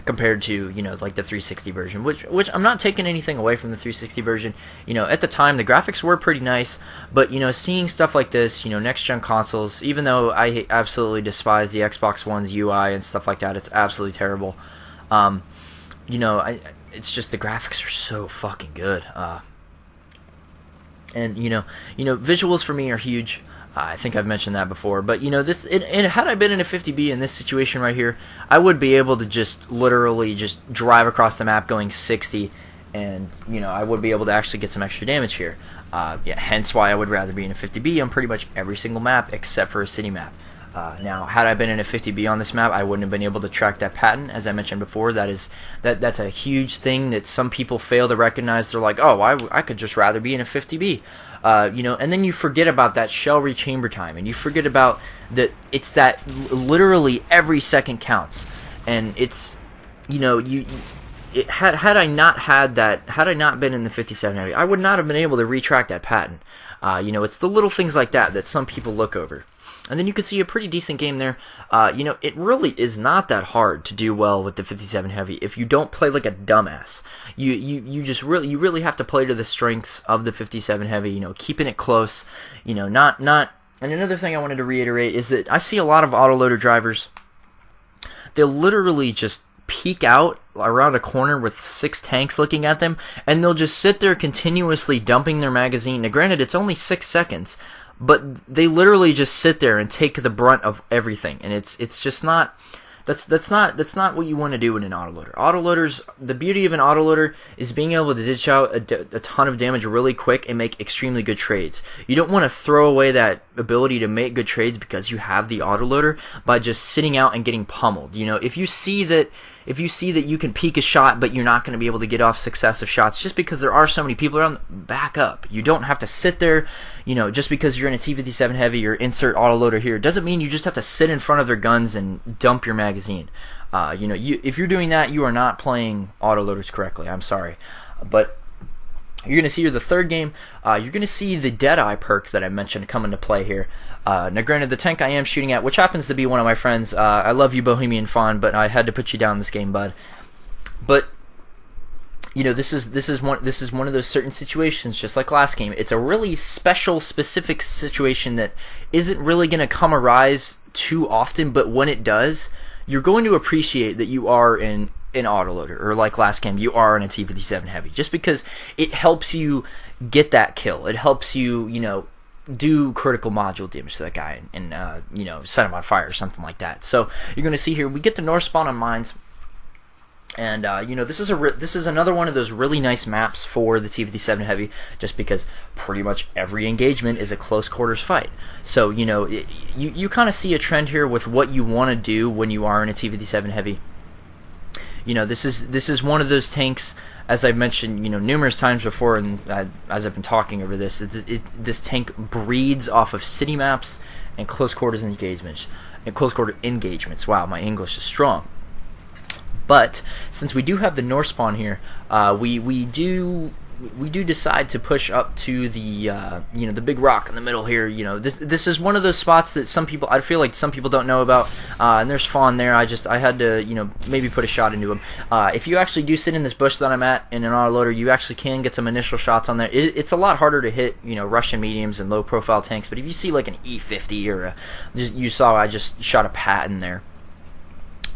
compared to, you know, like the 360 version, which I'm not taking anything away from the 360 version. You know, at the time the graphics were pretty nice, but, you know, seeing stuff like this, you know, next gen consoles, even though I absolutely despise the Xbox One's UI and stuff like that, it's absolutely terrible. You know, it's just the graphics are so fucking good. And you know, visuals for me are huge. I think I've mentioned that before, but, you know, had I been in a 50B in this situation right here, I would be able to just literally just drive across the map going 60, and, you know, I would be able to actually get some extra damage here. Yeah, hence why I would rather be in a 50B on pretty much every single map except for a city map. Now, had I been in a 50B on this map, I wouldn't have been able to track that pattern. As I mentioned before, that's a huge thing that some people fail to recognize. They're like, oh, I could just rather be in a 50B. And then you forget about that shell rechamber time, and you forget about that it's that literally every second counts, and it's, had I not been in the 57 Heavy, I would not have been able to retrack that pattern. It's the little things like that some people look over. And then you can see a pretty decent game there. It really is not that hard to do well with the 57 Heavy if you don't play like a dumbass. You really have to play to the strengths of the 57 Heavy. Keeping it close. Not. And another thing I wanted to reiterate is that I see a lot of autoloader drivers. They'll literally just peek out around a corner with 6 tanks looking at them, and they'll just sit there continuously dumping their magazine. Now, granted, it's only 6 seconds. But they literally just sit there and take the brunt of everything, and it's just not. That's not what you want to do in an autoloader. Autoloaders, the beauty of an autoloader is being able to dish out a ton of damage really quick and make extremely good trades. You don't want to throw away that ability to make good trades because you have the autoloader by just sitting out and getting pummeled. If you see that you can peek a shot but you're not going to be able to get off successive shots just because there are so many people around, back up. You don't have to sit there, just because you're in a T57 Heavy or insert autoloader here doesn't mean you just have to sit in front of their guns and dump your magazine. If you're doing that, you are not playing autoloaders correctly. I'm sorry. But you're going to see here the third game, you're going to see the Deadeye perk that I mentioned come into play here. Now granted, the tank I am shooting at, which happens to be one of my friends, I love you, Bohemian Fawn, but I had to put you down this game, bud. But this is one of those certain situations, just like last game. It's a really special, specific situation that isn't really going to come arise too often, but when it does, you're going to appreciate that you are in an autoloader, or like last game, you are in a T57 Heavy, just because it helps you get that kill. It helps you, do critical module damage to that guy and set him on fire or something like that. So you're going to see here, we get the north spawn on mines. And this is another one of those really nice maps for the T57 Heavy, just because pretty much every engagement is a close quarters fight. So you kind of see a trend here with what you want to do when you are in a T57 Heavy. This is one of those tanks, as I've mentioned numerous times before, and as I've been talking over this, this tank breeds off of city maps and close quarters engagements. Wow, my English is strong. But since we do have the north spawn here, we do decide to push up to the the big rock in the middle here. This is one of those spots that I feel like some people don't know about. And there's fawn there. I had to maybe put a shot into him. If you actually do sit in this bush that I'm at in an autoloader, you actually can get some initial shots on there. It's a lot harder to hit Russian mediums and low profile tanks. But if you see like an E50 or you saw I just shot a Patton there.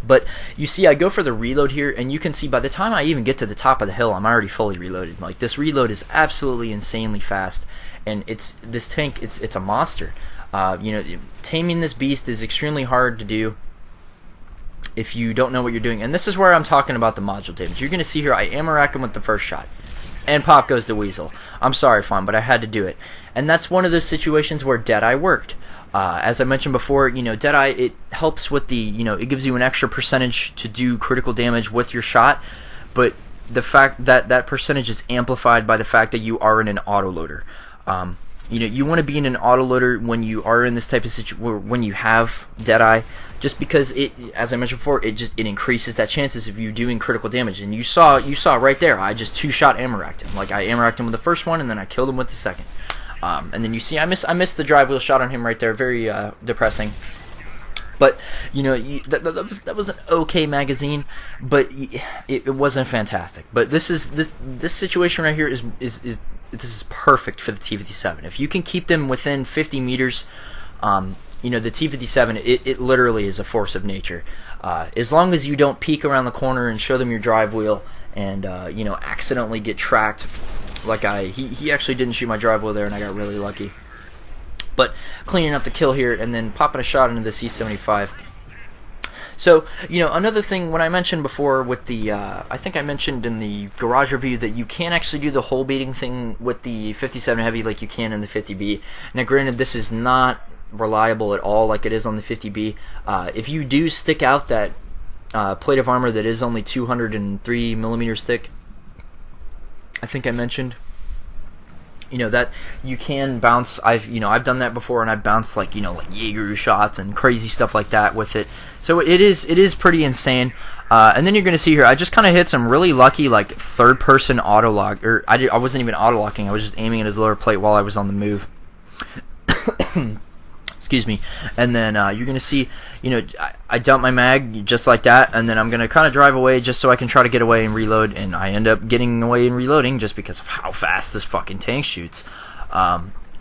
But you see, I go for the reload here, and you can see by the time I even get to the top of the hill, I'm already fully reloaded. Like, this reload is absolutely insanely fast, and this tank, it's a monster. Taming this beast is extremely hard to do if you don't know what you're doing. And this is where I'm talking about the module damage. You're going to see here, I ammo rack him with the first shot. And pop goes the weasel. I'm sorry, Fawn, but I had to do it. And that's one of those situations where Deadeye worked. As I mentioned before, Deadeye, it helps with the, it gives you an extra percentage to do critical damage with your shot, but the fact that percentage is amplified by the fact that you are in an autoloader. You want to be in an autoloader when you are in this type of situation, when you have Deadeye, just because it, as I mentioned before, it increases that chances of you doing critical damage. And you saw right there, I just 2-shot ammo racked him. Like, I ammo racked him with the first one, and then I killed him with the second. And then you see, I missed the drive wheel shot on him right there. Very depressing. But that was an okay magazine, but it wasn't fantastic. But this situation right here is perfect for the T57. If you can keep them within 50 meters, the T57 it literally is a force of nature. As long as you don't peek around the corner and show them your drive wheel and accidentally get tracked. Like he actually didn't shoot my drive wheel there, and I got really lucky. But cleaning up the kill here and then popping a shot into the C75. So, another thing, when I mentioned before with the, I think I mentioned in the garage review that you can actually do the hole beating thing with the 57 Heavy like you can in the 50B. Now, granted, this is not reliable at all like it is on the 50B. If you do stick out that plate of armor that is only 203 millimeters thick, I think I mentioned, that you can bounce. I've done that before, and I've bounced like Jaeger shots and crazy stuff like that with it. So it is pretty insane. And then you're going to see here, I just kind of hit some really lucky like third person auto lock, or I wasn't even auto locking. I was just aiming at his lower plate while I was on the move. Excuse me. And then you're going to see, I dump my mag just like that, and then I'm going to kind of drive away just so I can try to get away and reload, and I end up getting away and reloading just because of how fast this fucking tank shoots.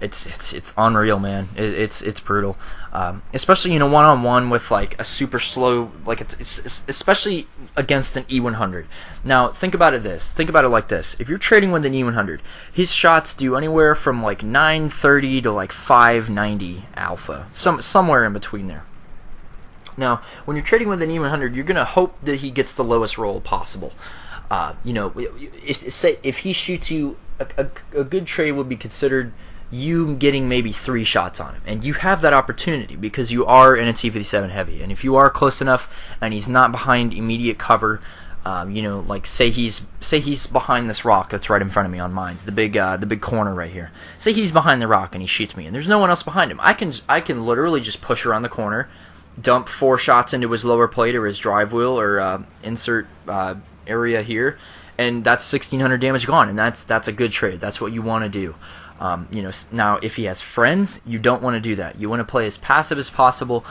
It's unreal, man. It's brutal, especially one-on-one with like a super slow, like it's especially against an E100. Now think about it like this: if you're trading with an E100, his shots do anywhere from like 930 to like 590 alpha, somewhere in between there. Now when you're trading with an E100, you're gonna hope that he gets the lowest roll possible. If he shoots you, a good trade would be considered you getting maybe 3 shots on him, and you have that opportunity because you are in a T57 Heavy, and if you are close enough and he's not behind immediate cover, like say he's behind this rock that's right in front of me on mines, the big corner right here. Say he's behind the rock and he shoots me, and there's no one else behind him. I can literally just push around the corner, dump 4 shots into his lower plate or his drive wheel or insert area here, and that's 1,600 damage gone, and that's a good trade. That's what you want to do. Now if he has friends, you don't want to do that. You want to play as passive as possible.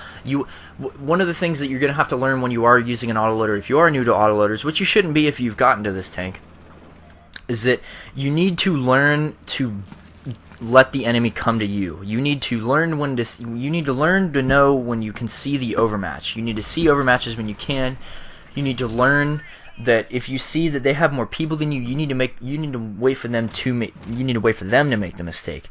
One of the things that you're going to have to learn when you are using an autoloader, if you are new to autoloaders, which you shouldn't be if you've gotten to this tank, is that you need to learn to let the enemy come to you. You need to learn to know when you can see the overmatch. You need to see overmatches when you can. You need to learn that if you see that they have more people than you, you need to wait for them to make the mistake.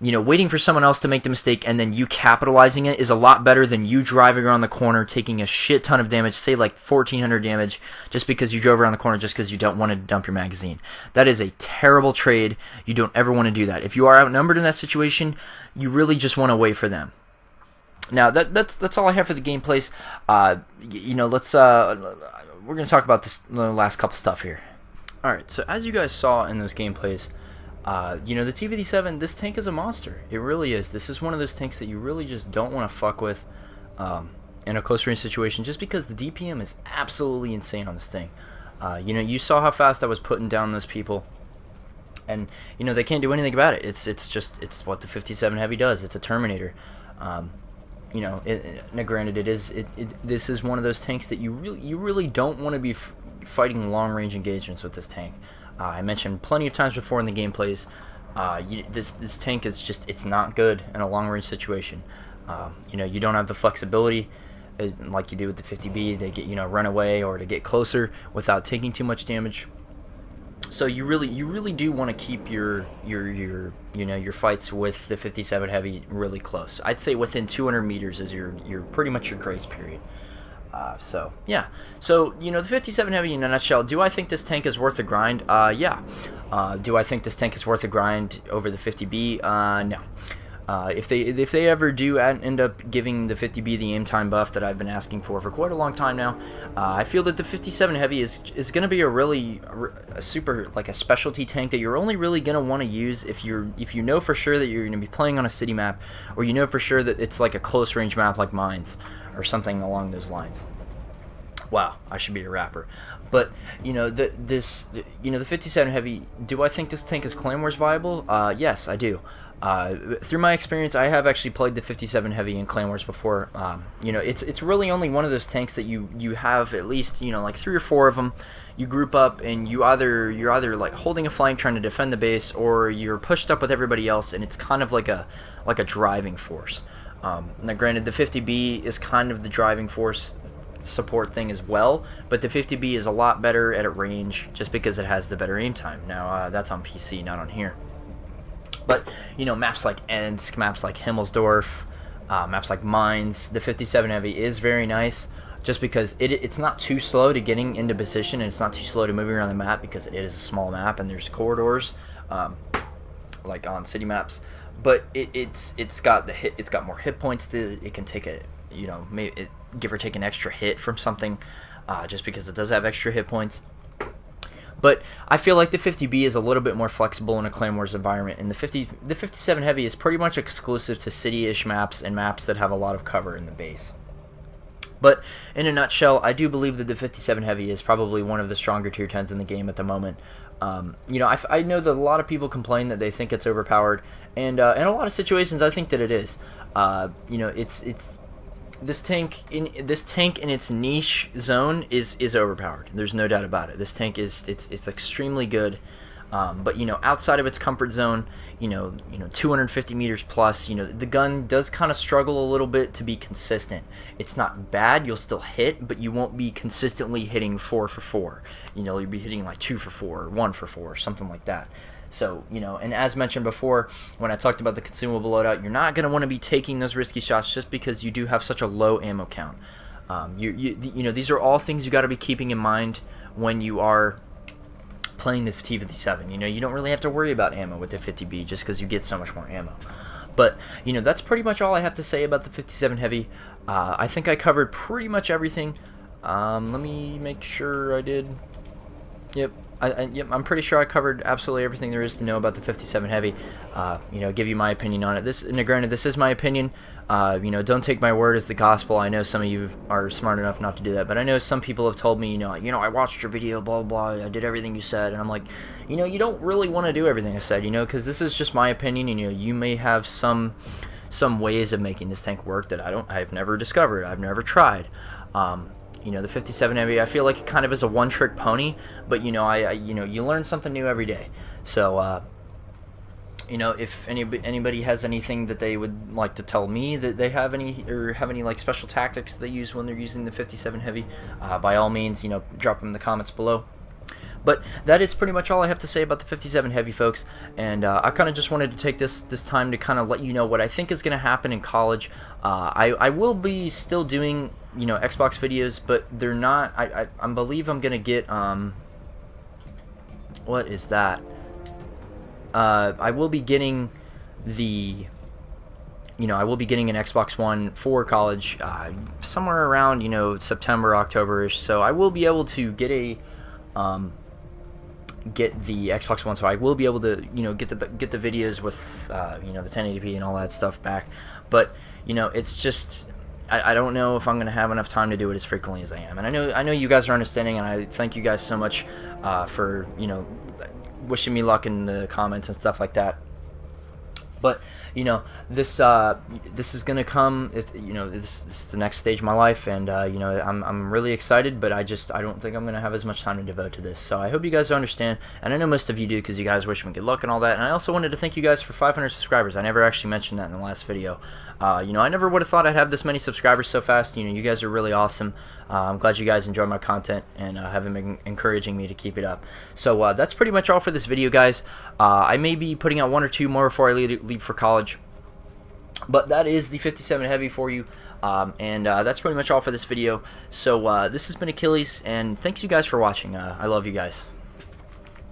Waiting for someone else to make the mistake and then you capitalizing it is a lot better than you driving around the corner taking a shit ton of damage, say like 1,400 damage, just because you drove around the corner just because you don't want to dump your magazine. That is a terrible trade. You don't ever want to do that. If you are outnumbered in that situation, you really just want to wait for them. Now that's all I have for the gameplays. We're going to talk about the last couple stuff here. Alright, so as you guys saw in those gameplays, the T57, this tank is a monster. It really is. This is one of those tanks that you really just don't want to fuck with in a close range situation, just because the DPM is absolutely insane on this thing. You saw how fast I was putting down those people, and they can't do anything about it. It's what the 57 Heavy does. It's a Terminator. Now granted, this is one of those tanks that you really don't want to be fighting long range engagements with this tank. I mentioned plenty of times before in the gameplays, this tank is it's not good in a long range situation. You don't have the flexibility like you do with the 50B to get run away or to get closer without taking too much damage. So you really do want to keep your fights with the 57 Heavy really close. I'd say within 200 meters is your pretty much your grace period. So yeah. So the 57 Heavy in a nutshell. Do I think this tank is worth the grind? Yeah. Do I think this tank is worth the grind over the 50B? No. If they ever do end up giving the 50B the aim time buff that I've been asking for quite a long time now, I feel that the 57 Heavy is going to be a super like a specialty tank that you're only really going to want to use if you know for sure that you're going to be playing on a city map, or you know for sure that it's like a close range map like Mines or something along those lines. Wow, I should be a rapper. But the 57 Heavy. Do I think this tank is Claymores viable? Yes, I do. Through my experience, I have actually played the 57 Heavy in Claymores before. It's really only one of those tanks that you have at least like 3 or 4 of them. You group up and you're either like holding a flank trying to defend the base, or you're pushed up with everybody else, and it's kind of like a driving force. Now granted, the 50B is kind of the driving force support thing as well, but the 50B is a lot better at range just because it has the better aim time. Now that's on PC, not on here. But maps like Ensk, maps like Himmelsdorf, maps like Mines, the 57 Heavy is very nice just because it's not too slow to getting into position, and it's not too slow to moving around the map because it is a small map and there's corridors. like on city maps, but it's got more hit points. It can take a, you know, maybe give or take an extra hit from something, just because it does have extra hit points. But I feel like the 50B is a little bit more flexible in a Clan Wars environment, and the 57 Heavy is pretty much exclusive to city-ish maps and maps that have a lot of cover in the base. But in a nutshell, I do believe that the 57 Heavy is probably one of the stronger tier 10s in the game at the moment. You know, I know that a lot of people complain that they think it's overpowered, and in a lot of situations, I think that it is. You know, this tank in its niche zone is overpowered. There's no doubt about it. This tank it's extremely good. But you know, outside of its comfort zone, you know, 250 meters plus, you know, the gun does kind of struggle a little bit to be consistent. It's not bad, you'll still hit, but you won't be consistently hitting 4 for 4. You know, you'll be hitting like 2 for 4, or 1 for 4, something like that. So, you know, and as mentioned before, when I talked about the consumable loadout, you're not going to want to be taking those risky shots just because you do have such a low ammo count. You know, these are all things you got to be keeping in mind when you are playing this T57. You know, you don't really have to worry about ammo with the 50B just because you get so much more ammo. But, you know, that's pretty much all I have to say about the 57 Heavy. I think I covered pretty much everything. Let me make sure I did. Yep. Yep, I'm pretty sure I covered absolutely everything there is to know about the 57 Heavy. You know, give you my opinion on it. And granted, this is my opinion. You know, don't take my word as the gospel. I know some of you are smart enough not to do that, but I know some people have told me, you know, I watched your video, blah, blah, blah, I did everything you said, and I'm like, you know, you don't really want to do everything I said, you know, because this is just my opinion, and, you know, you may have some ways of making this tank work that I've never discovered, I've never tried. You know, the 57 Heavy, I feel like it kind of is a one-trick pony, but, you know, you know, you learn something new every day. So, you know, if anybody has anything that they would like to tell me that they have any like special tactics they use when they're using the 57 Heavy, by all means, you know, drop them in the comments below. But that is pretty much all I have to say about the 57 Heavy, folks, and I kind of just wanted to take this time to kind of let you know what I think is going to happen in college. I will be still doing, you know, Xbox videos, but they're not, I believe I'm going to get, what is that? I will be getting I will be getting an Xbox One for college, somewhere around, you know, September, October-ish, so I will be able to get the Xbox One, so I will be able to, you know, get the videos with, you know, the 1080p and all that stuff back. But, you know, it's just, I don't know if I'm going to have enough time to do it as frequently as I am. And I know you guys are understanding, and I thank you guys so much for, you know, wishing me luck in the comments and stuff like that. But, you know, this is gonna come. You know, this is the next stage of my life, and you know, I'm really excited. But I don't think I'm gonna have as much time to devote to this. So I hope you guys understand, and I know most of you do because you guys wish me good luck and all that. And I also wanted to thank you guys for 500 subscribers. I never actually mentioned that in the last video. You know, I never would have thought I'd have this many subscribers so fast. You know, you guys are really awesome. I'm glad you guys enjoy my content and have been encouraging me to keep it up. So that's pretty much all for this video, guys. I may be putting out 1 or 2 more before I leave for college. But that is the 57 Heavy for you, and that's pretty much all for this video. So this has been Achilles, and thanks you guys for watching. I love you guys.